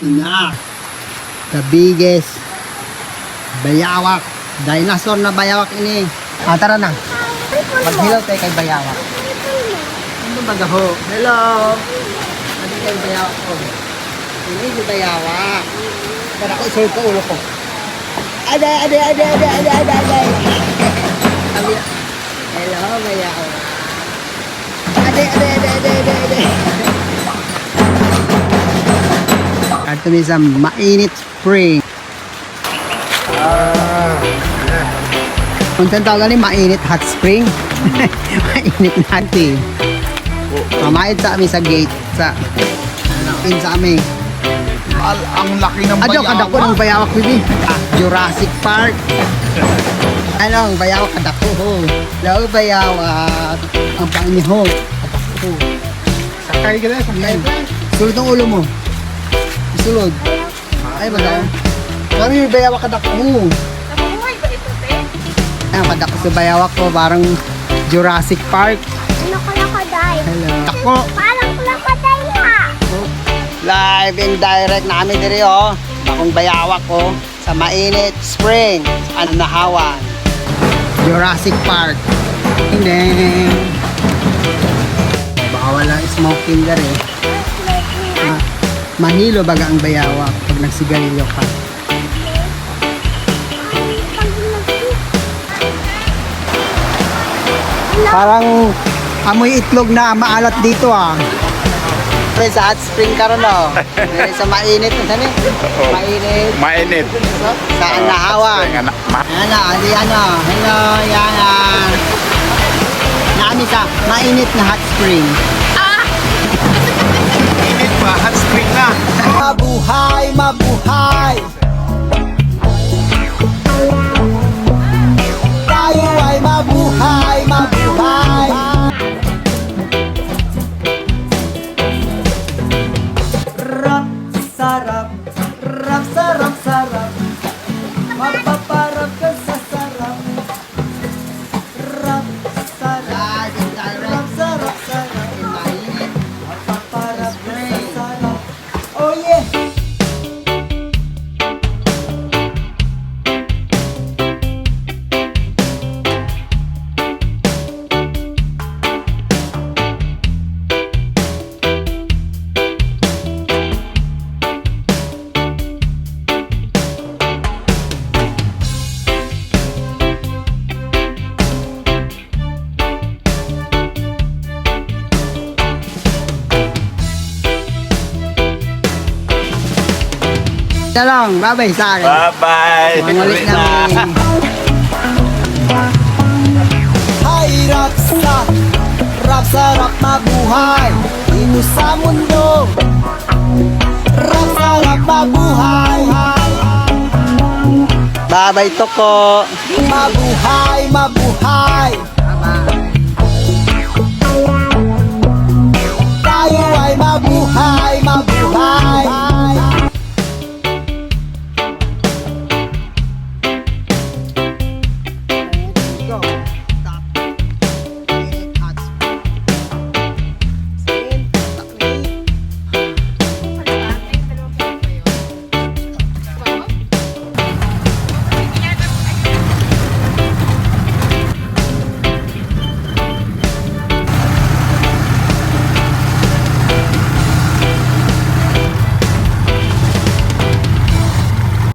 na. The biggest bayawak. Dinosaur na bayawak ini. Tara na. Maghilaw tayo kay bayawak. Ano ba gaho? Hello. Ano kay bayawak ko? Ini yung bayawak. Tara ko, isul ko ulo ko. Aday. Hello, bayawak. Aday. At kami sa mainit spring. Kung saan tawag ni mainit hot spring. Mainit natin. Mamayad sa amin sa gate. In sa amin. Ang laki ng bayawak. Kadako ng bayawak bibi. Jurassic Park. Anong bayawak kadako ho. Hello bayawak. Ang pangin ho. Sakay ka na, sakay ka. Sulod ang ulo mo. Sulod. Ay magaw. Kami may bayawak kadako ho. Nabubuhay ba ito, te? Ayun, kadako sa bayawak ko. Parang Jurassic Park. Ano crocodile? Hello. Ako. Parang crocodile ha! Live and direct namin diri oh. Akong bayawak ko sa mainit spring sa Anahawan. Jurassic Park. Hindi. Baka wala smoking diri. Mahilo baga ang bayawak pag nagsigarilyo ka. Parang amoy itlog na maalat dito ah. Pre, sa hot spring ka ron oh. Sa mainit na sani. Mainit. Sa Anahawan. Ano, adi ano. Hello, yana. Nami sa mainit na hot spring. Init pa, hot spring na. Mabuhay. Tayo ay mabuhay. Sarap. Mapaparap ka sa sarap. Sarap. Mainit. Mapaparap ka sa sarap. Oh yeah! Lang, bye-bye sa akin. Bye-bye. Mangulit namin. Hirap sarap mabuhay. Dito sa mundo. Sarap mabuhay. Bye-bye toko. Mabuhay.